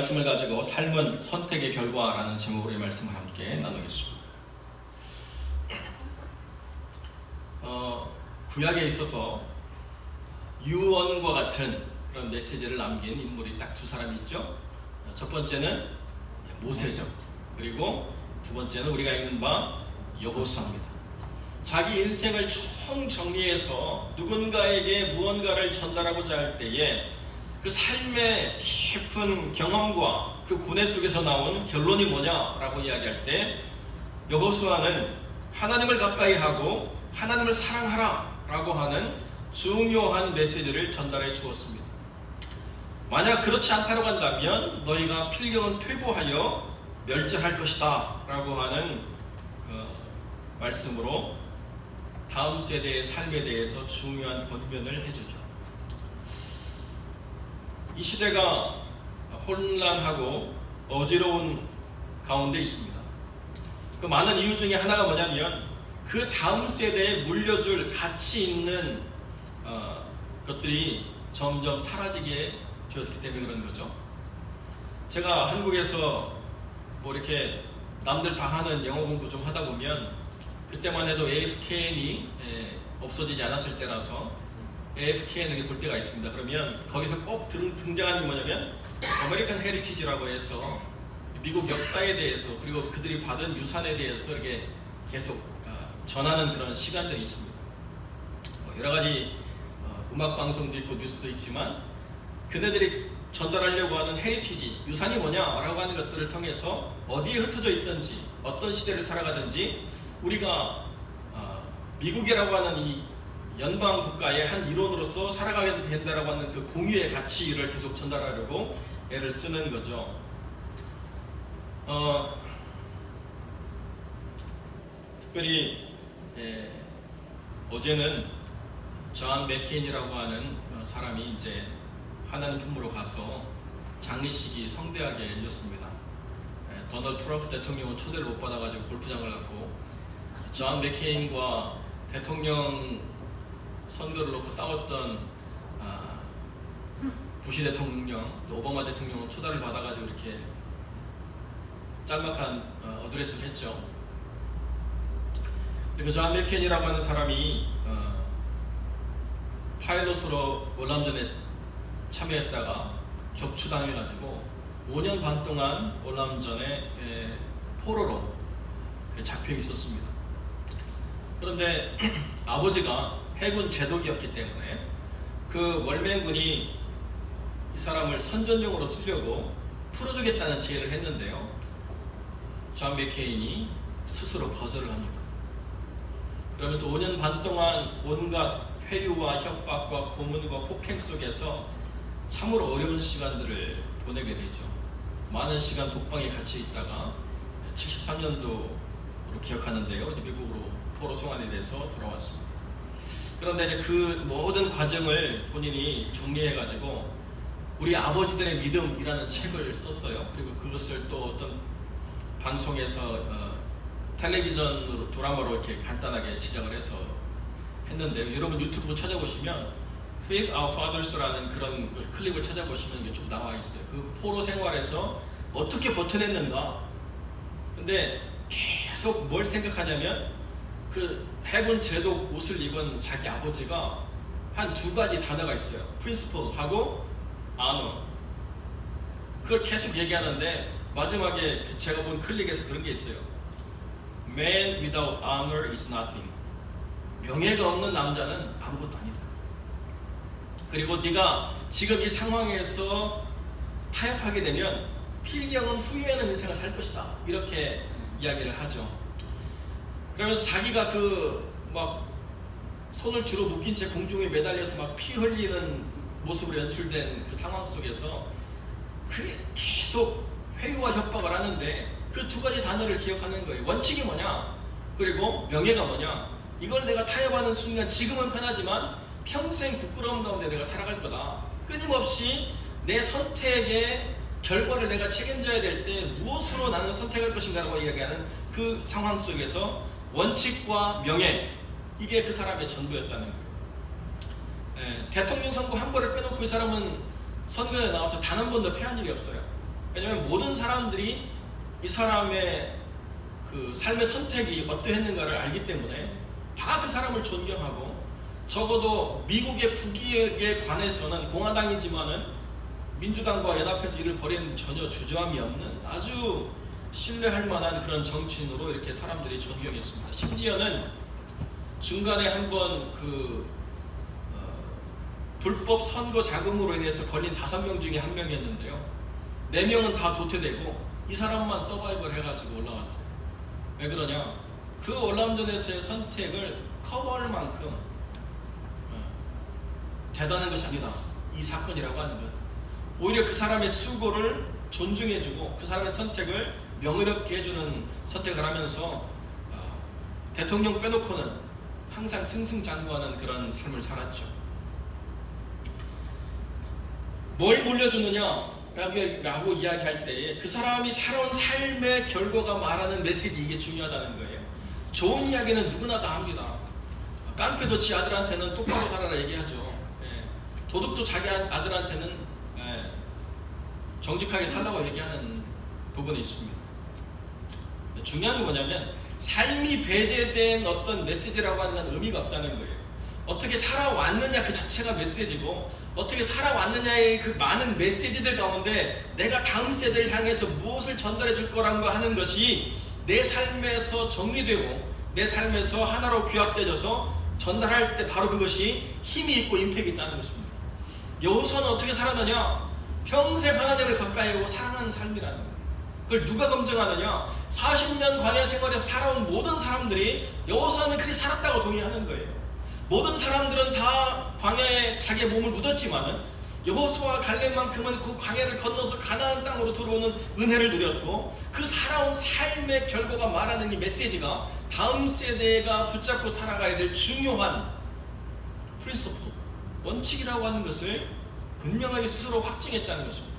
말씀을 가지고 삶은 선택의 결과라는 제목으로 이 말씀을 함께 나누겠습니다. 구약에 있어서 유언과 같은 그런 메시지를 남긴 인물이 딱 두 사람이 있죠. 첫 번째는 모세죠. 그리고 두 번째는 우리가 읽는 바 여호수아입니다. 자기 인생을 총 정리해서 누군가에게 무언가를 전달하고자 할 때에 그 삶의 깊은 경험과 그 고뇌 속에서 나온 결론이 뭐냐라고 이야기할 때 여호수아는 하나님을 가까이 하고 하나님을 사랑하라 라고 하는 중요한 메시지를 전달해 주었습니다. 만약 그렇지 않다고 한다면 너희가 필경은 퇴보하여 멸절할 것이다 라고 하는 말씀으로 다음 세대의 삶에 대해서 중요한 권면을 해주죠. 이 시대가 혼란하고 어지러운 가운데 있습니다. 그 많은 이유 중에 하나가 뭐냐면 그 다음 세대에 물려줄 가치 있는 것들이 점점 사라지게 되었기 때문에 그런 거죠. 제가 한국에서 뭐 이렇게 남들 다 하는 영어 공부 좀 하다 보면 그때만 해도 AFKN이 없어지지 않았을 때라서 AFKN을 볼 때가 있습니다. 그러면 거기서 꼭 등장하는 게 뭐냐면 아메리칸 헤리티지라고 해서 미국 역사에 대해서 그리고 그들이 받은 유산에 대해서 이렇게 계속 전하는 그런 시간들이 있습니다. 여러 가지 음악 방송도 있고 뉴스도 있지만 그네들이 전달하려고 하는 헤리티지, 유산이 뭐냐라고 하는 것들을 통해서 어디에 흩어져 있든지 어떤 시대를 살아가든지 우리가 미국이라고 하는 이 연방 국가의 한 일원으로서 살아가게 된다라고 하는 그 공유의 가치를 계속 전달하려고 애를 쓰는 거죠. 특별히 어제는 존 맥케인이라고 하는 사람이 이제 하나님 품으로 가서 장례식이 성대하게 열렸습니다. 도널드 트럼프 대통령은 초대를 못 받아가지고 골프장을 갔고 존 맥케인과 대통령 선거를 놓고 싸웠던 부시 대통령, 또 오바마 대통령은 초대를 받아가지고 이렇게 짤막한 어드레스를 했죠. 그리고 존 맥케인이라고 하는 사람이 파일럿으로 월남전에 참여했다가 격추당해가지고 5년 반 동안 월남전에 포로로 잡혀 있었습니다. 그런데 아버지가 해군 제독이었기 때문에 그 월맹군이 이 사람을 선전용으로 쓰려고 풀어주겠다는 제의를 했는데요. 존 맥케인이 스스로 거절을 합니다. 그러면서 5년 반 동안 온갖 회유와 협박과 고문과 폭행 속에서 참으로 어려운 시간들을 보내게 되죠. 많은 시간 독방에 갇혀 있다가 73년도로 기억하는데요. 이제 미국으로 포로 송환이 돼서 돌아왔습니다. 그런데 이제 그 모든 과정을 본인이 정리해가지고 우리 아버지들의 믿음이라는 책을 썼어요. 그리고 그것을 또 어떤 방송에서 텔레비전으로 드라마로 이렇게 간단하게 제작을 해서 했는데요. 여러분 유튜브 찾아보시면 Faith Our Fathers라는 그런 클립을 찾아보시면 이게 쭉 나와 있어요. 그 포로 생활에서 어떻게 버텨냈는가. 근데 계속 뭘 생각하냐면 그 해군 제독 옷을 입은 자기 아버지가 한 두 가지 단어가 있어요. Principle하고 Honor. 그걸 계속 얘기하는데 마지막에 제가 본 클릭에서 그런 게 있어요. Man without honor is nothing. 명예가 없는 남자는 아무것도 아니다. 그리고 네가 지금 이 상황에서 타협하게 되면 필경은 후회하는 인생을 살 것이다. 이렇게 이야기를 하죠. 그러면서 자기가 그 막 손을 뒤로 묶인 채 공중에 매달려서 막 피 흘리는 모습으로 연출된 그 상황 속에서 그게 계속 회유와 협박을 하는데 그 두 가지 단어를 기억하는 거예요. 원칙이 뭐냐? 그리고 명예가 뭐냐? 이걸 내가 타협하는 순간 지금은 편하지만 평생 부끄러움 가운데 내가 살아갈 거다. 끊임없이 내 선택의 결과를 내가 책임져야 될 때 무엇으로 나는 선택할 것인가라고 이야기하는 그 상황 속에서 원칙과 명예, 이게 그 사람의 전부였다는 거예요. 대통령 선거 한 번을 빼놓고 그 사람은 선거에 나와서 단 한 번도 패한 일이 없어요. 왜냐하면 모든 사람들이 이 사람의 그 삶의 선택이 어떠했는가를 알기 때문에 다 그 사람을 존경하고, 적어도 미국의 국익에 관해서는 공화당이지만은 민주당과 연합해서 일을 벌이는데 전혀 주저함이 없는 아주 신뢰할 만한 그런 정치인으로 이렇게 사람들이 존경했습니다. 심지어는 중간에 한번 불법 선거 자금으로 인해서 걸린 5명 중에 1명이었는데요. 4명은 다 도태되고 이 사람만 서바이벌 해가지고 올라왔어요. 왜 그러냐? 그 월남전에서의 선택을 커버할 만큼 대단한 것이 아니다, 이 사건이라고 하는 것. 오히려 그 사람의 수고를 존중해주고 그 사람의 선택을 명예롭게 해주는 선택을 하면서 대통령 빼놓고는 항상 승승장구하는 그런 삶을 살았죠. 뭘 물려주느냐라고 이야기할 때에 그 사람이 살아온 삶의 결과가 말하는 메시지, 이게 중요하다는 거예요. 좋은 이야기는 누구나 다 합니다. 깡패도 지 아들한테는 똑바로 살아라 얘기하죠. 도둑도 자기 아들한테는 정직하게 살라고 얘기하는 부분이 있습니다. 중요한 게 뭐냐면 삶이 배제된 어떤 메시지라고 하는 건 의미가 없다는 거예요. 어떻게 살아왔느냐 그 자체가 메시지고, 어떻게 살아왔느냐의 그 많은 메시지들 가운데 내가 다음 세대를 향해서 무엇을 전달해 줄 거라고 하는 것이 내 삶에서 정리되고 내 삶에서 하나로 규합되어서 전달할 때 바로 그것이 힘이 있고 임팩이 있다는 것입니다. 여호수아는 어떻게 살았느냐? 평생 하나님을 가까이 하고 사랑하는 삶이라는 거예요. 그걸 누가 검증하느냐? 40년 광야 생활에서 살아온 모든 사람들이 여호수아는 그렇게 살았다고 동의하는 거예요. 모든 사람들은 다 광야에 자기의 몸을 묻었지만은 여호수아와 갈렙만큼은 그 광야를 건너서 가나안 땅으로 들어오는 은혜를 누렸고, 그 살아온 삶의 결과가 말하는 이 메시지가 다음 세대가 붙잡고 살아가야 될 중요한 프린시플, 원칙이라고 하는 것을 분명하게 스스로 확증했다는 것입니다.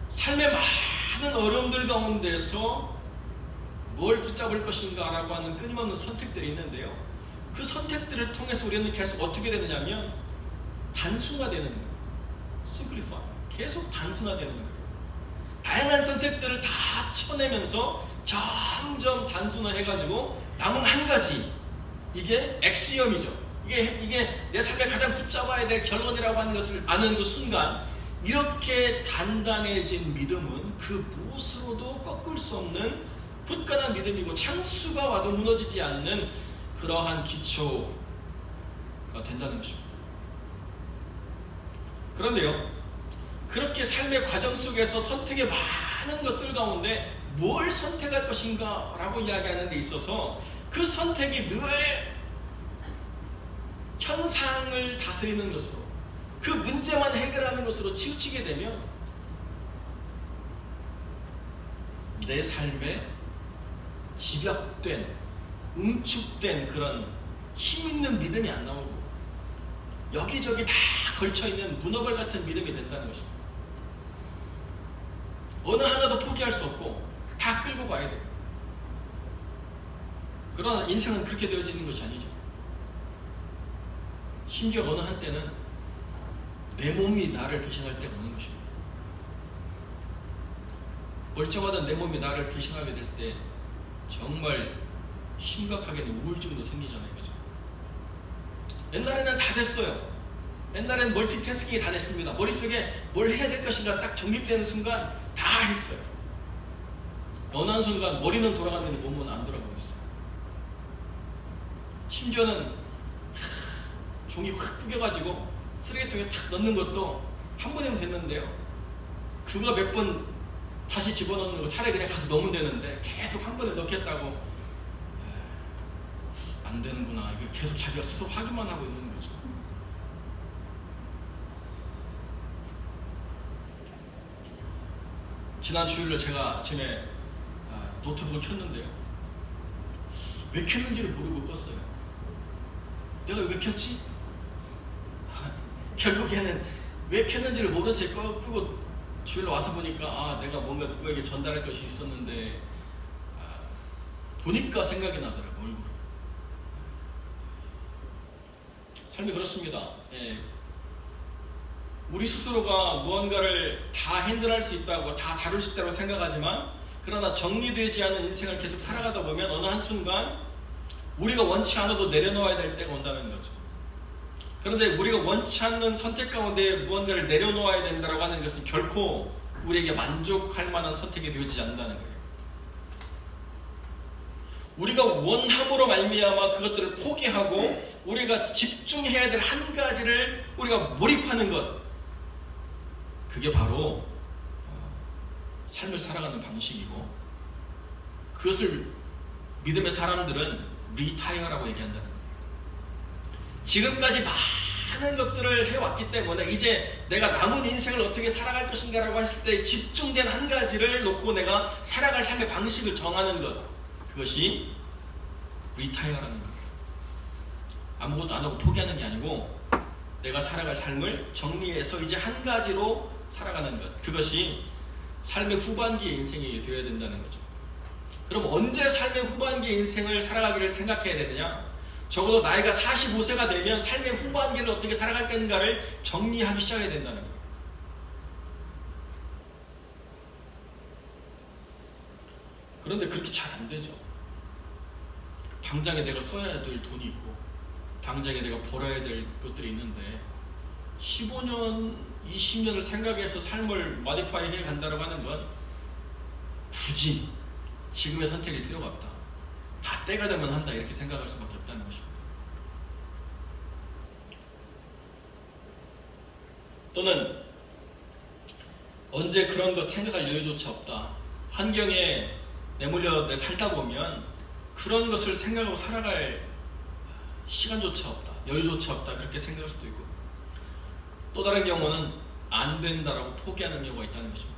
삶의 많은 어려움들 가운데서 뭘 붙잡을 것인가 라고 하는 끊임없는 선택들이 있는데요, 그 선택들을 통해서 우리는 계속 어떻게 되느냐면 단순화되는 거예요. 심플리파이, 계속 단순화되는 거예요. 다양한 선택들을 다 쳐내면서 점점 단순화해가지고 남은 한 가지, 이게 엑시엄이죠. 이게 내 삶에 가장 붙잡아야 될 결론이라고 하는 것을 아는 그 순간, 이렇게 단단해진 믿음은 그 무엇으로도 꺾을 수 없는 굳건한 믿음이고, 창수가 와도 무너지지 않는 그러한 기초가 된다는 것입니다. 그런데요, 그렇게 삶의 과정 속에서 선택의 많은 것들 가운데 뭘 선택할 것인가 라고 이야기하는 데 있어서 그 선택이 늘 현상을 다스리는 것으로, 그 문제만 해결하는 것으로 치우치게 되면 내 삶에 집약된, 응축된 그런 힘있는 믿음이 안 나오고 여기저기 다 걸쳐있는 문어발 같은 믿음이 된다는 것입니다. 어느 하나도 포기할 수 없고 다 끌고 가야 돼요. 그러나 인생은 그렇게 되어지는 것이 아니죠. 심지어 어느 한때는 내 몸이 나를 배신할 때가 오는 것입니다. 멀쩡하던 내 몸이 나를 배신하게 될 때 정말 심각하게는 우울증도 생기잖아요. 그죠? 옛날에는 다 됐어요. 옛날에는 멀티태스킹이 다 됐습니다. 머릿속에 뭘 해야 될 것인가 딱 정립되는 순간 다 했어요. 어느 한 순간 머리는 돌아갔는데 몸은 안 돌아가고 있어요. 심지어는 종이 확 구겨가지고 쓰레기통에 탁 넣는 것도 한 번이면 됐는데요, 그거 몇 번 다시 집어넣는 거 차라리 그냥 가서 넣으면 되는데 계속 한 번에 넣겠다고 안 되는구나, 이거 계속 자기가 스스로 확인만 하고 있는 거죠. 지난 주일날 제가 아침에 노트북을 켰는데요, 왜 켰는지를 모르고 껐어요. 내가 왜 켰지? 결국에는 왜 켰는지를 모른 채 끄고 주일로 와서 보니까 내가 뭔가 누구에게 전달할 것이 있었는데 보니까 생각이 나더라고요. 얼굴. 삶이 그렇습니다. 예. 우리 스스로가 무언가를 다 핸들할 수 있다고, 다 다룰 수 있다고 생각하지만, 그러나 정리되지 않은 인생을 계속 살아가다 보면 어느 한순간 우리가 원치 않아도 내려놓아야 될 때가 온다는 거죠. 그런데 우리가 원치 않는 선택 가운데 무언가를 내려놓아야 된다고 하는 것은 결코 우리에게 만족할 만한 선택이 되어지지 않는다는 거예요. 우리가 원함으로 말미암아 그것들을 포기하고 우리가 집중해야 될 한 가지를 우리가 몰입하는 것, 그게 바로 삶을 살아가는 방식이고, 그것을 믿음의 사람들은 리타이어라고 얘기한다는 거예요. 지금까지 많은 것들을 해왔기 때문에 이제 내가 남은 인생을 어떻게 살아갈 것인가라고 했을 때 집중된 한 가지를 놓고 내가 살아갈 삶의 방식을 정하는 것, 그것이 리타이어라는 거예요. 아무것도 안 하고 포기하는 게 아니고 내가 살아갈 삶을 정리해서 이제 한 가지로 살아가는 것, 그것이 삶의 후반기의 인생이 되어야 된다는 거죠. 그럼 언제 삶의 후반기의 인생을 살아가기를 생각해야 되느냐? 적어도 나이가 45세가 되면 삶의 후반기를 어떻게 살아갈 건가를 정리하기 시작해야 된다는 거예요. 그런데 그렇게 잘 안 되죠. 당장에 내가 써야 될 돈이 있고 당장에 내가 벌어야 될 것들이 있는데 15년, 20년을 생각해서 삶을 마디파이 해 간다고 하는 건 굳이 지금의 선택일 필요가 없다. 다 때가 되면 한다, 이렇게 생각할 수밖에 없다는 것입니다. 또는 언제 그런 것 생각할 여유조차 없다. 환경에 내몰려 살다 보면 그런 것을 생각하고 살아갈 시간조차 없다, 여유조차 없다, 그렇게 생각할 수도 있고, 또 다른 경우는 안 된다라고 포기하는 경우가 있다는 것입니다.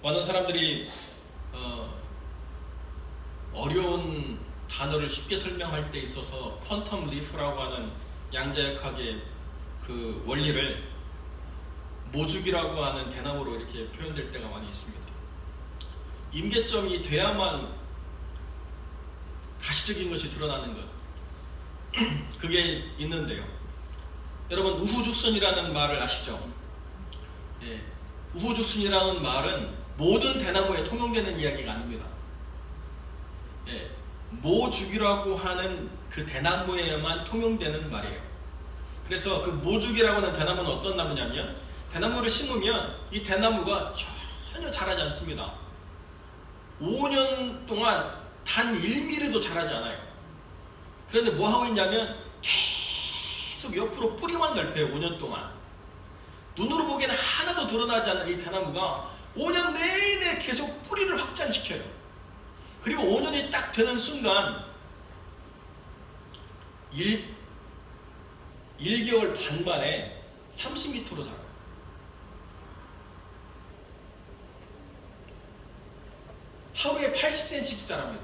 많은 사람들이 어려운 단어를 쉽게 설명할 때 있어서 퀀텀 리프라고 하는 양자역학의 그 원리를 모주기라고 하는 대나무로 이렇게 표현될 때가 많이 있습니다. 임계점이 돼야만 가시적인 것이 드러나는 것, 그게 있는데요. 여러분, 우후죽순이라는 말을 아시죠? 예, 우후죽순이라는 말은 모든 대나무에 통용되는 이야기가 아닙니다. 예, 모주기라고 하는 그 대나무에만 통용되는 말이에요. 그래서 그 모주기라고 하는 대나무는 어떤 나무냐면, 대나무를 심으면 이 대나무가 전혀 자라지 않습니다. 5년 동안 단 1mm도 자라지 않아요. 그런데 뭐 하고 있냐면 계속 옆으로 뿌리만 넓혀요. 5년 동안. 눈으로 보기에는 하나도 드러나지 않는 이 대나무가 5년 내내 계속 뿌리를 확장시켜요. 그리고 5년이 딱 되는 순간 1개월 반 만에 30m로 자라요. 하루에 80cm씩 자랍니다.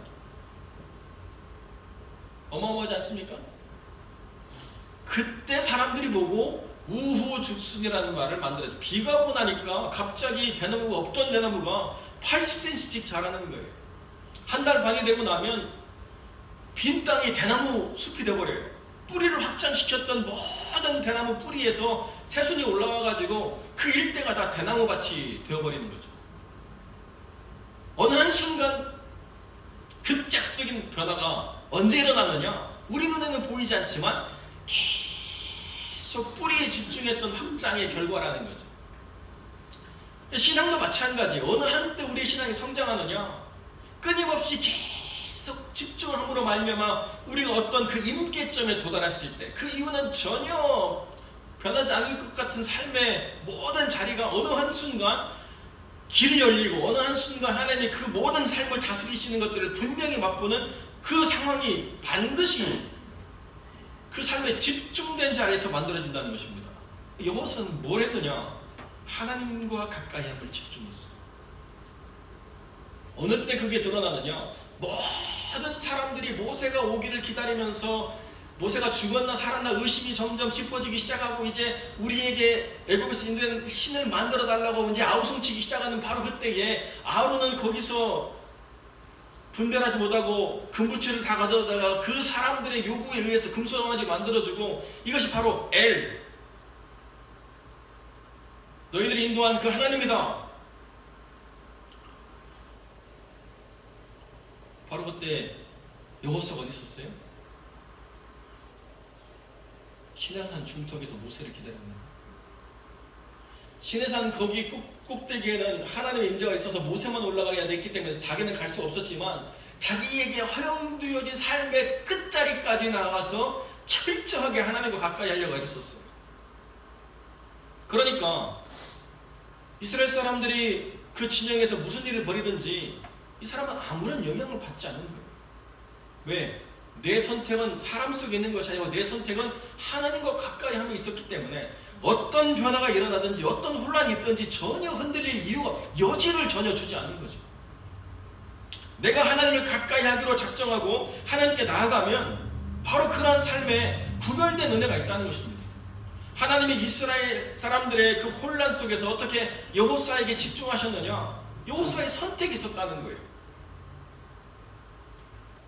어마어마하지 않습니까? 그때 사람들이 보고 우후죽순이라는 말을 만들어서, 비가 오고 나니까 갑자기 대나무가 없던 대나무가 80cm씩 자라는 거예요. 한 달 반이 되고 나면 빈 땅이 대나무 숲이 되어버려요. 뿌리를 확장시켰던 모든 대나무 뿌리에서 새순이 올라와가지고 그 일대가 다 대나무 밭이 되어버리는 거죠. 어느 한순간 급작스적인 변화가 언제 일어나느냐? 우리 눈에는 보이지 않지만 계속 뿌리에 집중했던 확장의 결과라는 거죠. 신앙도 마찬가지. 어느 한때 우리의 신앙이 성장하느냐? 끊임없이 계속 집중함으로 말미암아 우리가 어떤 그 임계점에 도달했을 때, 그 이유는 전혀 변하지 않을 것 같은 삶의 모든 자리가 어느 한순간 길이 열리고, 어느 한순간 하나님이 그 모든 삶을 다스리시는 것들을 분명히 맛보는 그 상황이 반드시 그 삶에 집중된 자리에서 만들어진다는 것입니다. 이것은 뭘 했느냐? 하나님과 가까이 함을 집중했어요. 어느 때 그게 드러나느냐? 모든 사람들이 모세가 오기를 기다리면서 모세가 죽었나 살았나 의심이 점점 깊어지기 시작하고, 이제 우리에게 애굽에서 있는 신을 만들어 달라고 이제 아우성치기 시작하는 바로 그때에 아론은 거기서 분별하지 못하고 금부치를 다 가져다가 그 사람들의 요구에 의해서 금수저까지 만들어주고, 이것이 바로 너희들이 인도한 그 하나님이다. 바로 그때 여호수아가 어디 있었어요? 시내산 중턱에서 모세를 기다립니다. 시내산 거기 꼭대기에는 하나님의 임재가 있어서 모세만 올라가야 됐기 때문에 자기는 갈 수 없었지만, 자기에게 허용되어진 삶의 끝자리까지 나가서 철저하게 하나님과 가까이 하려고 애썼어요. 그러니까 이스라엘 사람들이 그 진영에서 무슨 일을 벌이든지 이 사람은 아무런 영향을 받지 않는 거예요. 왜? 내 선택은 사람 속에 있는 것이 아니고 내 선택은 하나님과 가까이 함에 있었기 때문에 어떤 변화가 일어나든지 어떤 혼란이 있든지 전혀 흔들릴 이유가, 여지를 전혀 주지 않는 거죠. 내가 하나님을 가까이 하기로 작정하고 하나님께 나아가면 바로 그러한 삶에 구별된 은혜가 있다는 것입니다. 하나님이 이스라엘 사람들의 그 혼란 속에서 어떻게 여호수아에게 집중하셨느냐? 여호수아의 선택이 있었다는 거예요.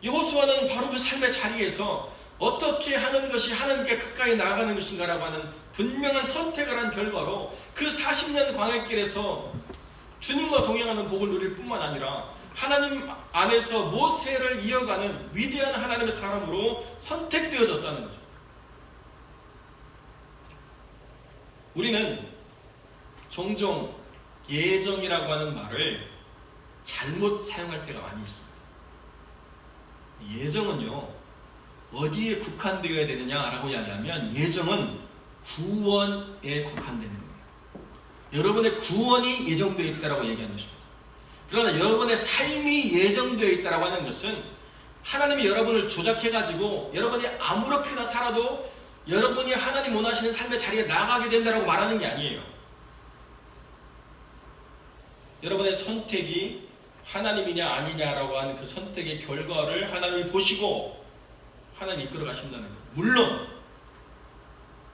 여호수아는 바로 그 삶의 자리에서 어떻게 하는 것이 하나님께 가까이 나아가는 것인가라고 하는 분명한 선택을 한 결과로 그 40년 광야길에서 주님과 동행하는 복을 누릴 뿐만 아니라 하나님 안에서 모세를 이어가는 위대한 하나님의 사람으로 선택되어졌다는 거죠. 우리는 종종 예정이라고 하는 말을 잘못 사용할 때가 많이 있습니다. 예정은요, 어디에 국한되어야 되느냐라고 이야기하면 예정은 구원에 국한되는 거예요. 여러분의 구원이 예정되어 있다라고 얘기하는 것입니다. 그러나 여러분의 삶이 예정되어 있다라고 하는 것은 하나님이 여러분을 조작해가지고 여러분이 아무렇게나 살아도 여러분이 하나님 원하시는 삶의 자리에 나가게 된다라고 말하는 게 아니에요. 여러분의 선택이 하나님이냐 아니냐라고 하는 그 선택의 결과를 하나님이 보시고 하나님이 이끌어 가신다는 거예요. 물론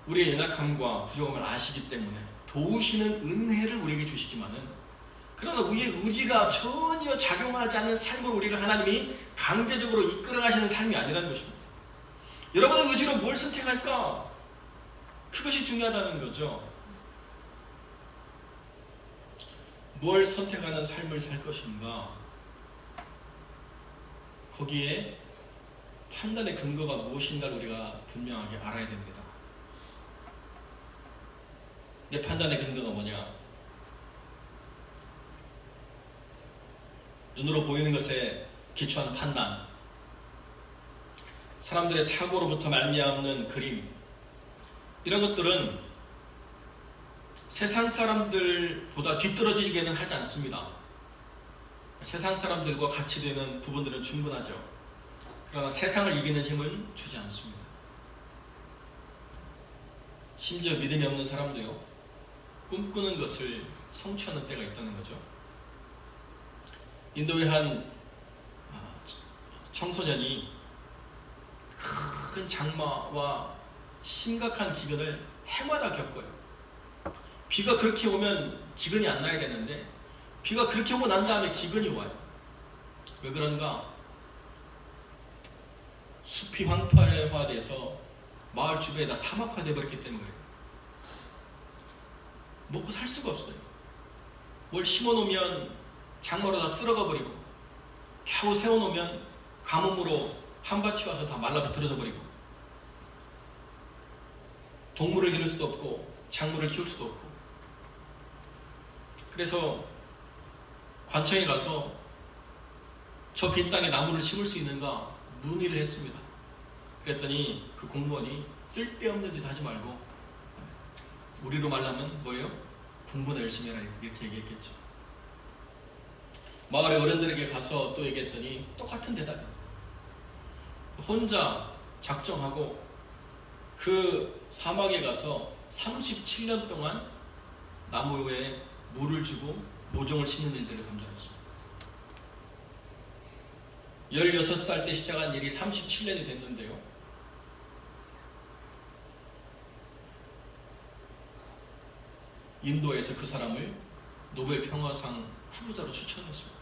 우리의 연약함과 부족함을 아시기 때문에 도우시는 은혜를 우리에게 주시지만은, 그러나 우리의 의지가 전혀 작용하지 않는 삶으로 우리를 하나님이 강제적으로 이끌어 가시는 삶이 아니라는 것입니다. 여러분의 의지로 뭘 선택할까? 그것이 중요하다는 거죠. 뭘 선택하는 삶을 살 것인가? 거기에 판단의 근거가 무엇인가를 우리가 분명하게 알아야 됩니다. 내 판단의 근거가 뭐냐? 눈으로 보이는 것에 기초한 판단, 사람들의 사고로부터 말미암는 그림, 이런 것들은 세상 사람들보다 뒤떨어지기는 하지 않습니다. 세상 사람들과 같이 되는 부분들은 충분하죠. 그러나 세상을 이기는 힘은 주지 않습니다. 심지어 믿음이 없는 사람도요, 꿈꾸는 것을 성취하는 때가 있다는 거죠. 인도의 한 청소년이 큰 장마와 심각한 기근을 해마다 겪어요. 비가 그렇게 오면 기근이 안 나야 되는데 비가 그렇게 오고 난 다음에 기근이 와요. 왜 그런가? 숲이 황폐화돼서 마을 주변에 다 사막화돼 버렸기 때문에 먹고 살 수가 없어요. 뭘 심어놓으면 장마로 다 쓸어가 버리고, 겨우 세워놓으면 가뭄으로 한밭이 와서 다 말라 비틀어져 버리고, 동물을 기를 수도 없고 작물을 키울 수도 없고. 그래서 관청에 가서 저 빈 땅에 나무를 심을 수 있는가 문의를 했습니다. 그랬더니 그 공무원이 쓸데없는 짓 하지 말고, 우리로 말하면 뭐예요? 공부나 열심히 해라, 이렇게 얘기했겠죠. 마을의 어른들에게 가서 또 얘기했더니 똑같은 대답이에요. 혼자 작정하고 그 사막에 가서 37년 동안 나무에 물을 주고 모종을 심는 일들을 감당했습니다. 16살 때 시작한 일이 37년이 됐는데요, 인도에서 그 사람을 노벨 평화상 후보자로 추천했습니다.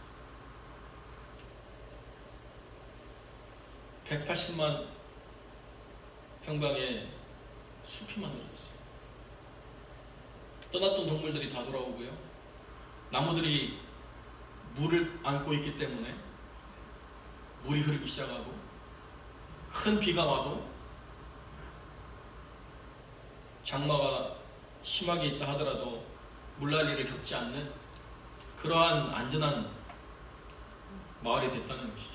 180만 평방의 숲이 만들어졌어요. 떠났던 동물들이 다 돌아오고요. 나무들이 물을 안고 있기 때문에 물이 흐르기 시작하고, 큰 비가 와도 장마가 심하게 있다 하더라도 물난리를 겪지 않는 그러한 안전한 마을이 됐다는 것이죠.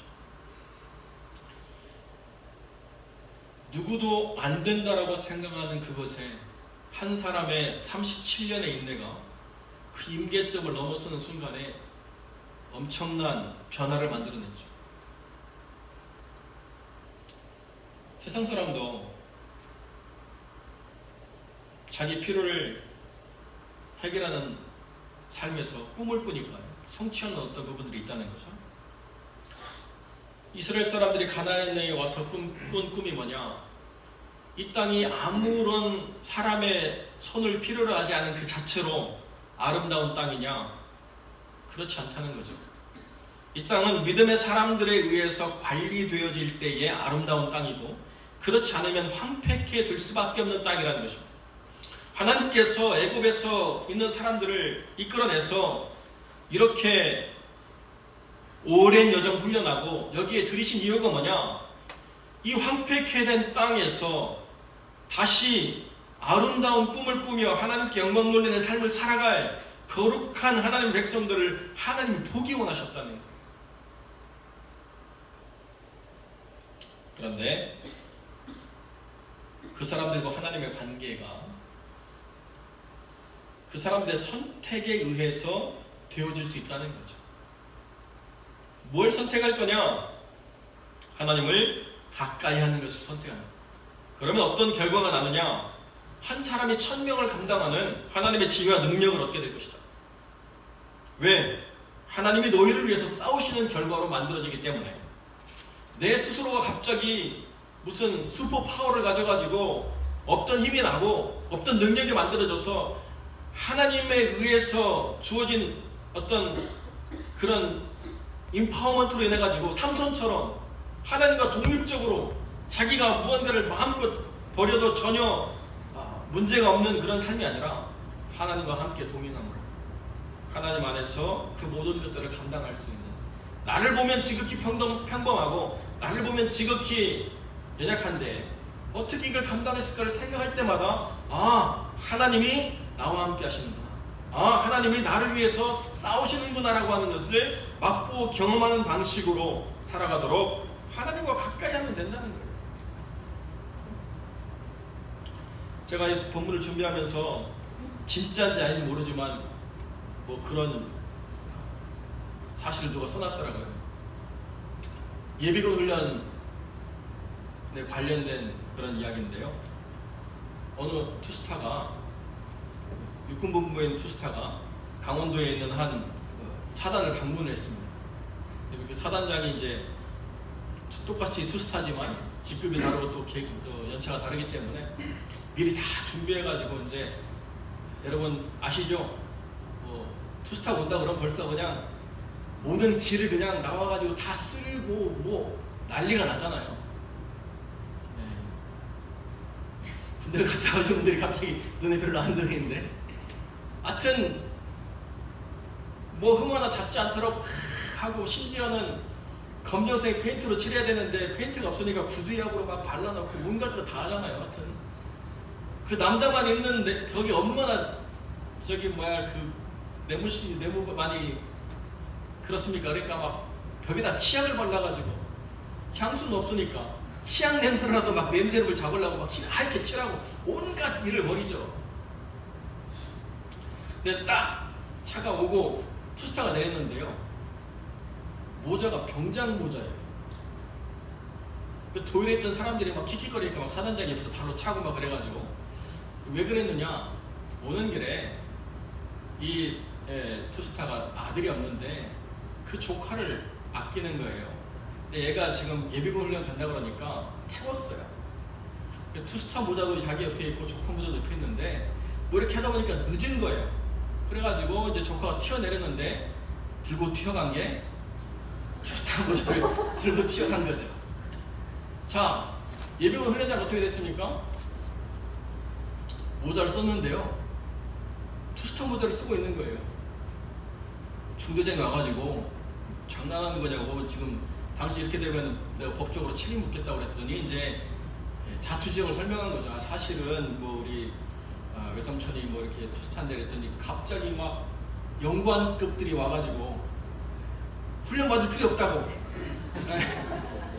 누구도 안 된다라고 생각하는 그것에 한 사람의 37년의 인내가 그 임계점을 넘어서는 순간에 엄청난 변화를 만들어냈죠. 세상 사람도 자기 필요를 해결하는 삶에서 꿈을 꾸니까요. 성취하는 어떤 부분들이 있다는 거죠. 이스라엘 사람들이 가나안에 와서 꾼 꿈이 뭐냐? 이 땅이 아무런 사람의 손을 필요로 하지 않은 그 자체로 아름다운 땅이냐? 그렇지 않다는 거죠. 이 땅은 믿음의 사람들에 의해서 관리되어질 때의 아름다운 땅이고, 그렇지 않으면 황폐케 될 수밖에 없는 땅이라는 것입니다. 하나님께서 애굽에서 있는 사람들을 이끌어내서 이렇게 오랜 여정 훈련하고 여기에 들이신 이유가 뭐냐? 이 황폐케 된 땅에서 다시 아름다운 꿈을 꾸며 하나님께 영광 돌리는 삶을 살아갈 거룩한 하나님의 백성들을 하나님이 보기 원하셨다는 거예요. 그런데 그 사람들과 하나님의 관계가 그 사람들의 선택에 의해서 되어질 수 있다는 거죠. 뭘 선택할 거냐? 하나님을 가까이 하는 것을 선택하는 거예요. 그러면 어떤 결과가 나느냐? 한 사람이 1000명을 감당하는 하나님의 지혜와 능력을 얻게 될 것이다. 왜? 하나님이 너희를 위해서 싸우시는 결과로 만들어지기 때문에. 내 스스로가 갑자기 무슨 슈퍼 파워를 가져가지고 없던 힘이 나고 없던 능력이 만들어져서 하나님에 의해서 주어진 어떤 그런 임파워먼트로 인해 가지고 삼손처럼 하나님과 독립적으로 자기가 무언가를 마음껏 버려도 전혀 문제가 없는 그런 삶이 아니라 하나님과 함께 동행함으로 하나님 안에서 그 모든 것들을 감당할 수 있는, 나를 보면 지극히 평범하고 나를 보면 지극히 연약한데 어떻게 이걸 감당했을까를 생각할 때마다 하나님이 나와 함께 하시는구나, 하나님이 나를 위해서 싸우시는구나 라고 하는 것을 맛보고 경험하는 방식으로 살아가도록 하나님과 가까이 하면 된다는 거예요. 제가 이 본문을 준비하면서 진짜인지 아닌지 모르지만 뭐 그런 사실을 누가 써놨더라고요. 예비군 훈련에 관련된 그런 이야기인데요. 어느 투스타가, 육군본부에 있는 투스타가 강원도에 있는 한 사단을 방문을 했습니다. 그 사단장이 이제 똑같이 투스타지만 직급이 다르고 또 연차가 다르기 때문에 미리 다 준비해가지고, 이제 여러분 아시죠? 투스타 온다 그러면 벌써 그냥 오는 길을 그냥 나와가지고 다 쓸고 뭐 난리가 나잖아요. 군대를 갔다 오신 분들이 갑자기 눈에 별로 안 드는데, 하여튼 뭐 흠 하나 잡지 않도록 하고, 심지어는 검정색 페인트로 칠해야 되는데 페인트가 없으니까 구두약으로 막 발라놓고 온갖 거 다 하잖아요. 하여튼 그 남자만 있는데 거기 얼마나 그 내무 많이 그렇습니까? 그러니까 막 벽에다 치약을 발라가지고, 향수는 없으니까 치약 냄새라도 막 냄새를 잡으려고 막 하얗게 칠하고 온갖 일을 벌이죠. 근데 딱 차가 오고 투스타가 내렸는데요, 모자가 병장 모자예요. 그 도일에 있던 사람들이 막 킥킥거리니까 막 사단장이 옆에서 발로 차고 막 그래가지고, 왜 그랬느냐? 오는 길에 이 투스타가 아들이 없는데 그 조카를 아끼는 거예요. 근데 얘가 지금 예비군 훈련 간다 그러니까 태웠어요. 투스타 모자도 자기 옆에 있고 조카 모자도 옆에 있는데 뭐 이렇게 하다 보니까 늦은 거예요. 그래가지고 이제 조카가 튀어내렸는데 들고 튀어간 게 투스타 모자를 들고 튀어간 거죠. 자, 예비군 훈련장 어떻게 됐습니까? 모자를 썼는데요, 투스톤 모자를 쓰고 있는 거예요. 중대장이 와가지고 장난하는 거냐고, 지금 당시 이렇게 되면 내가 법적으로 책임 묻겠다고 그랬더니 이제 자초지종을 설명한 거죠. 아, 사실은 뭐 우리 외삼촌이 뭐 이렇게 투스탄데 그랬더니 갑자기 막 영관급들이 와가지고 훈련 받을 필요 없다고,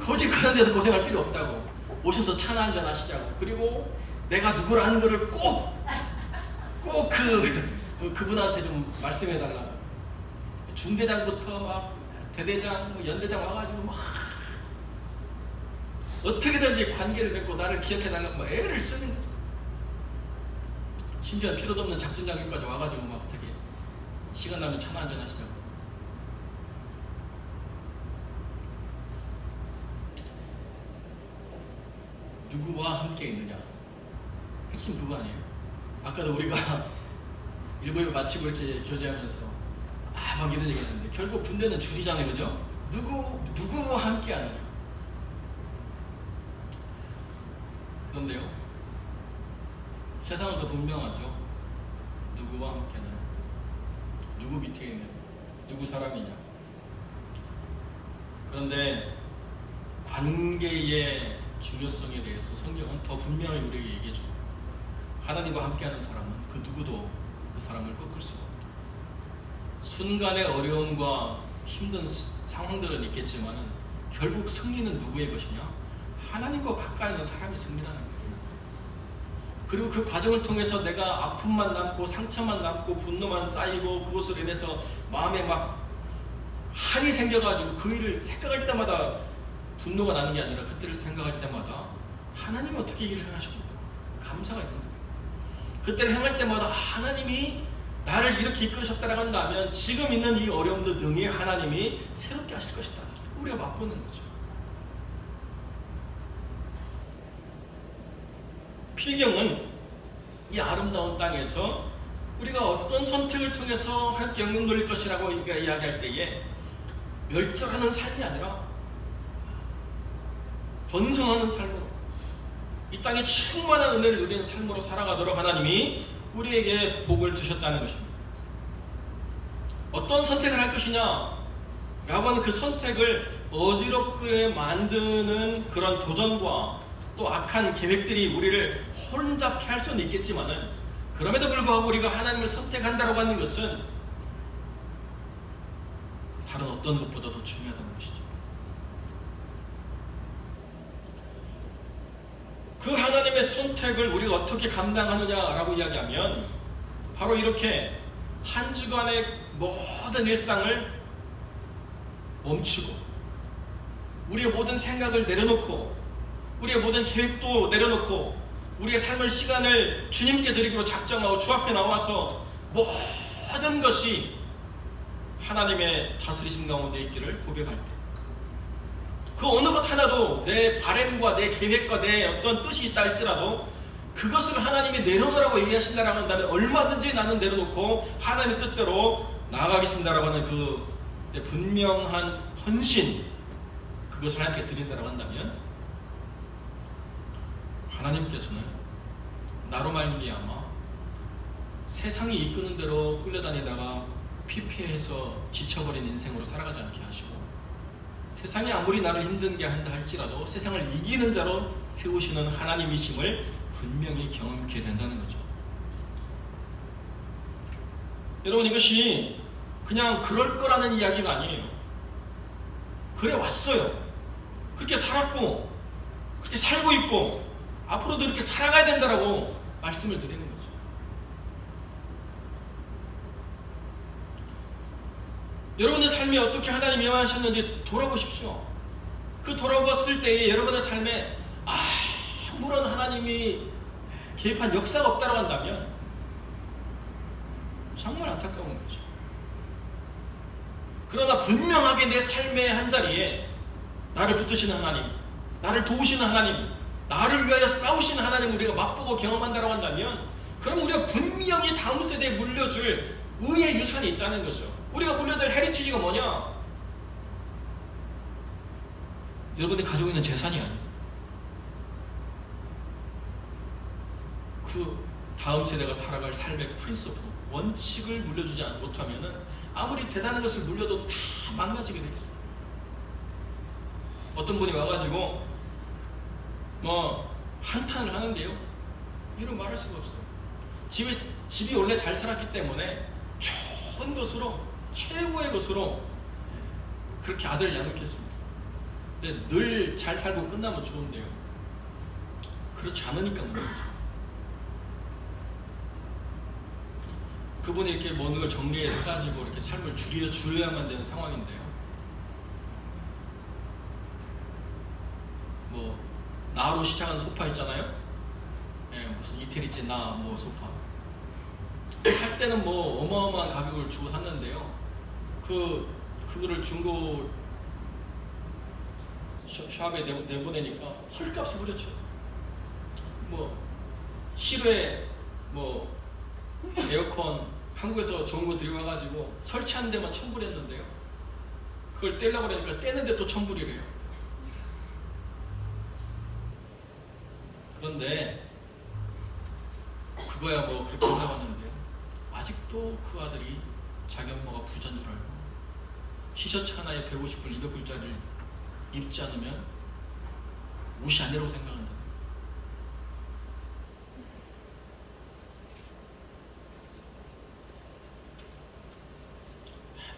굳이 그런 데서 고생할 필요 없다고, 오셔서 차나 한잔 하시자고, 그리고 내가 누구라는 거를 꼭 그분한테 좀 말씀해 달라고. 중대장부터 막 대대장, 뭐 연대장 와가지고 막 어떻게든지 관계를 맺고 나를 기억해 달라고 막 애를 쓰는 거죠. 심지어 필요도 없는 작전장교까지 와가지고 막 되게 시간 나면 차나 한잔 하시자고. 누구와 함께 있느냐, 핵심 그거 아니에요? 아까도 우리가 일부를 마치고 이렇게 교제하면서 막 이런 얘기 했는데, 결국 군대는 줄이잖아요, 그죠? 누구와 함께 하느냐. 그런데요, 세상은 더 분명하죠. 누구와 함께 하느냐, 누구 밑에 있느냐, 누구 사람이냐. 그런데 관계의 중요성에 대해서 성경은 더 분명히 우리에게 얘기해 줍니다. 하나님과 함께하는 사람은 그 누구도 그 사람을 꺾을 수가 없다. 순간의 어려움과 힘든 상황들은 있겠지만 결국 승리는 누구의 것이냐? 하나님과 가까이 있는 사람이 승리하는 거예요. 그리고 그 과정을 통해서 내가 아픔만 남고 상처만 남고 분노만 쌓이고 그것으로 인해서 마음에 막 한이 생겨가지고 그 일을 생각할 때마다 분노가 나는 게 아니라 그때를 생각할 때마다 하나님이 어떻게 일을 행하셨는가 감사가 있는 거예요. 그때를 행할 때마다 하나님이 나를 이렇게 이끌으셨다라고 한다면 지금 있는 이 어려움도 능히 하나님이 새롭게 하실 것이다. 우리가 맛보는 거죠. 필경은 이 아름다운 땅에서 우리가 어떤 선택을 통해서 함께 영광 돌릴 것이라고 우리가 이야기할 때에 멸절하는 삶이 아니라 번성하는 삶으로, 이 땅에 충만한 은혜를 누리는 삶으로 살아가도록 하나님이 우리에게 복을 주셨다는 것입니다. 어떤 선택을 할 것이냐 라고 하는 그 선택을 어지럽게 만드는 그런 도전과 또 악한 계획들이 우리를 혼잡케 할 수는 있겠지만은, 그럼에도 불구하고 우리가 하나님을 선택한다고 하는 것은 다른 어떤 것보다 더 중요하다는 것이죠. 그 하나님의 선택을 우리가 어떻게 감당하느냐라고 이야기하면 바로 이렇게 한 주간의 모든 일상을 멈추고 우리의 모든 생각을 내려놓고 우리의 모든 계획도 내려놓고 우리의 삶의 시간을 주님께 드리기로 작정하고 주 앞에 나와서 모든 것이 하나님의 다스리심 가운데 있기를 고백할 때, 그 어느 것 하나도 내 바램과 내 계획과 내 어떤 뜻이 있다 할지라도 그것을 하나님이 내려놓으라고 얘기하신다라고 한다면 얼마든지 나는 내려놓고 하나님 뜻대로 나아가겠습니다라고 하는 그 분명한 헌신, 그것을 하나님께 드린다라고 한다면 하나님께서는 나로 말미암아 세상이 이끄는 대로 끌려다니다가 피폐해서 지쳐버린 인생으로 살아가지 않게 하시고, 세상이 아무리 나를 힘든게 한다 할지라도 세상을 이기는 자로 세우시는 하나님이심을 분명히 경험케 된다는 거죠. 여러분, 이것이 그냥 그럴 거라는 이야기가 아니에요. 그래 왔어요. 그렇게 살았고 그렇게 살고 있고 앞으로도 이렇게 살아가야 된다라고 말씀을 드리는 거죠. 여러분의 삶이 어떻게 하나님이 임하셨는지 돌아보십시오. 그 돌아봤을 때에 여러분의 삶에 아무런 하나님이 개입한 역사가 없다고 한다면 정말 안타까운 거죠. 그러나 분명하게 내 삶의 한자리에 나를 붙드시는 하나님, 나를 도우시는 하나님, 나를 위하여 싸우시는 하나님을 우리가 맛보고 경험한다고 한다면, 그럼 우리가 분명히 다음 세대에 물려줄 의의 유산이 있다는 거죠. 우리가 물려줄 헤리티지가 뭐냐? 여러분이 가지고 있는 재산이 아니에요. 그 다음 세대가 살아갈 삶의 프린서플, 원칙을 물려주지 못하면은 아무리 대단한 것을 물려도 다 망가지게 돼 있어요. 어떤 분이 와가지고 뭐 한탄을 하는데요, 이런 말할 수가 없어요. 집이 원래 잘 살았기 때문에 좋은 것으로, 최고의 것으로 그렇게 아들을 양육했습니다. 근데 늘 잘 살고 끝나면 좋은데요, 그렇지 않으니까 문제죠. 그분이 이렇게 모든 걸 정리해가지고 이렇게 삶을 줄여야만 되는 상황인데요. 뭐 나로 시작한 소파 있잖아요. 예, 무슨 이태리째 뭐 소파. 할 때는 뭐 어마어마한 가격을 주고 샀는데요. 그거를 중고 샵에 내보내니까 헐값을 부렸죠. 뭐 실외 뭐 에어컨 한국에서 좋은 거 들여와가지고 설치하는 데만 1,000불이었는데요. 그걸 떼려고 그러니까 떼는데 또 1,000불이래요. 그런데 그거야 뭐 그렇게 올라갔는데요, 아직도 그 아들이 자기 엄마가 부자인 줄 알고 티셔츠 하나에 150불, 200불짜리를 입지 않으면 옷이 아니라고 생각한다.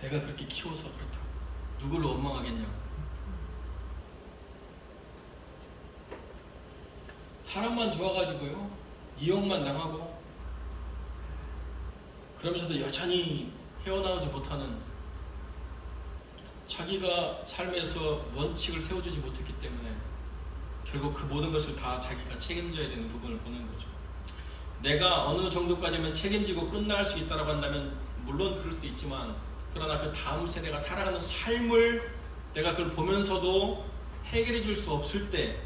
내가 그렇게 키워서 그렇다. 누구를 원망하겠냐고. 사람만 좋아가지고요, 이용만 당하고 그러면서도 여전히 헤어나오지 못하는, 자기가 삶에서 원칙을 세워주지 못했기 때문에 결국 그 모든 것을 다 자기가 책임져야 되는 부분을 보는 거죠. 내가 어느 정도까지면 책임지고 끝날 수 있다고 한다면 물론 그럴 수도 있지만, 그러나 그 다음 세대가 살아가는 삶을 내가 그걸 보면서도 해결해 줄 수 없을 때,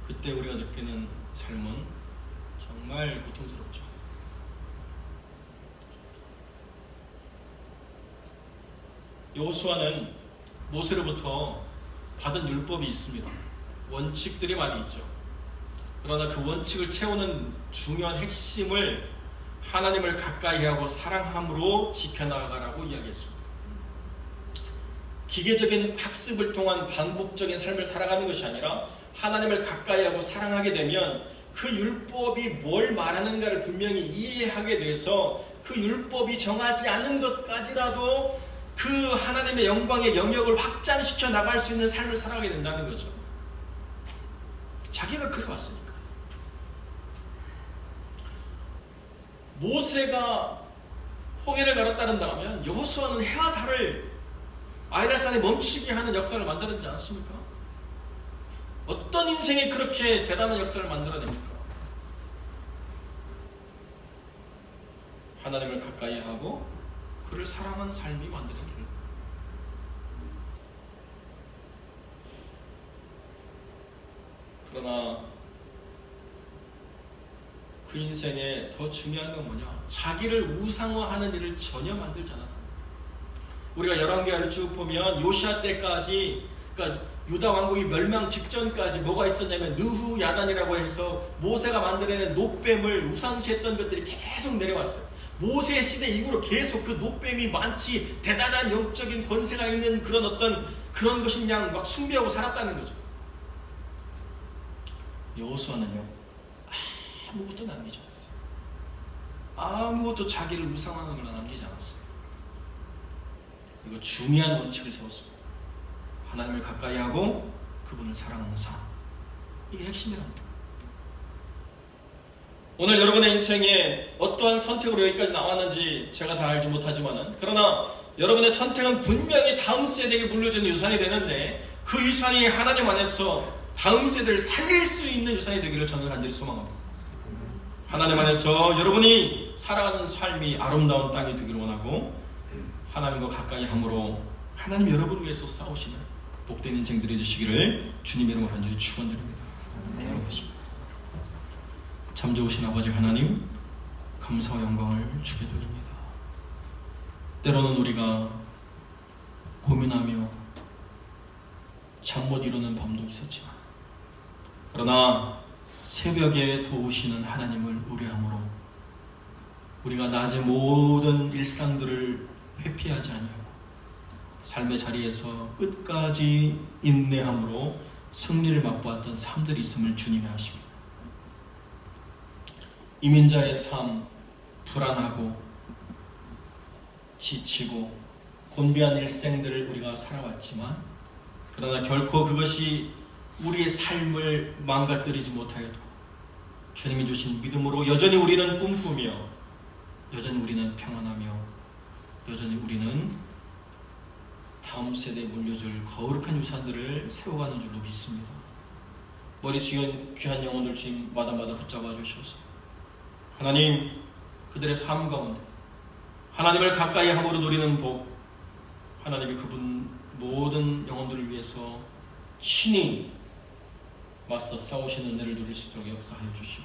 그때 우리가 느끼는 삶은 정말 고통스럽죠. 여호수아는 모세로부터 받은 율법이 있습니다. 원칙들이 많이 있죠. 그러나 그 원칙을 채우는 중요한 핵심을 하나님을 가까이 하고 사랑함으로 지켜나가라고 이야기했습니다. 기계적인 학습을 통한 반복적인 삶을 살아가는 것이 아니라 하나님을 가까이 하고 사랑하게 되면 그 율법이 뭘 말하는가를 분명히 이해하게 돼서 그 율법이 정하지 않은 것까지라도 그 하나님의 영광의 영역을 확장시켜 나갈 수 있는 삶을 살아가게 된다는 거죠. 자기가 그래왔으니까. 모세가 홍해를 가르따른다면 여호수아는 해와 달을 아이라산에 멈추게 하는 역사를 만들어내지 않았습니까? 어떤 인생이 그렇게 대단한 역사를 만들어냅니까? 하나님을 가까이 하고 그를 사랑하는 삶이 만드는 길. 그러나 그 인생에 더 중요한 건 뭐냐? 자기를 우상화하는 일을 전혀 만들지 않았다. 우리가 열왕기하를 쭉 보면 요시아 때까지, 그러니까 유다 왕국이 멸망 직전까지 뭐가 있었냐면 느후 야단이라고 해서 모세가 만들어낸 노뱀을 우상시했던 것들이 계속 내려왔어요. 모세 시대 이후로 계속 그 노뱀이 많지 대단한 영적인 권세가 있는 그런 것인 양 막 숭배하고 살았다는 거죠. 여호수아는요, 아무것도 남기지 않았어요. 아무것도 자기를 우상하는 걸 남기지 않았어요. 그리고 중요한 원칙을 세웠습니다. 하나님을 가까이 하고 그분을 사랑하는 삶. 이게 핵심이랍니다. 오늘 여러분의 인생에 어떠한 선택으로 여기까지 나왔는지 제가 다 알지 못하지만은, 그러나 여러분의 선택은 분명히 다음 세대에게 물려주는 유산이 되는데, 그 유산이 하나님 안에서 다음 세대를 살릴 수 있는 유산이 되기를 저는 간절히 소망합니다. 하나님 안에서 여러분이 살아가는 삶이 아름다운 땅이 되기를 원하고, 하나님과 가까이 함으로 하나님 여러분을 위해서 싸우시는 복된 인생들이 되시기를 주님의 이름으로 간절히 축원드립니다. 기도하겠습니다. 참 좋으신 아버지 하나님, 감사와 영광을 주게 드립니다. 때로는 우리가 고민하며 잠 못 이루는 밤도 있었지만, 그러나 새벽에 도우시는 하나님을 의뢰함으로 우리가 낮의 모든 일상들을 회피하지 아니하고 삶의 자리에서 끝까지 인내함으로 승리를 맛보았던 삶들이 있음을 주님이 아십니다. 이민자의 삶, 불안하고 지치고 곤비한 일생들을 우리가 살아왔지만 그러나 결코 그것이 우리의 삶을 망가뜨리지 못하였고 주님이 주신 믿음으로 여전히 우리는 꿈꾸며 여전히 우리는 평안하며 여전히 우리는 다음 세대에 물려줄 거룩한 유산들을 세워가는 줄로 믿습니다. 머리 숙인 귀한 영혼들 지금 마다마다 붙잡아 주셔서 하나님 그들의 삶 가운데 하나님을 가까이 함으로 누리는 복, 하나님이 그분 모든 영혼들을 위해서 친히 맞서 싸우시는 은혜를 누릴 수 있도록 역사하여 주시고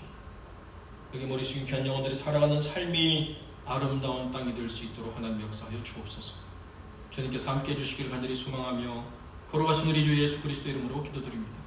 여기 머리 숙인 귀한 영혼들이 살아가는 삶이 아름다운 땅이 될 수 있도록 하나님 역사하여 주옵소서. 주님께서 함께해 주시기를 간절히 소망하며 걸어가신 우리 주 예수 그리스도 이름으로 기도드립니다.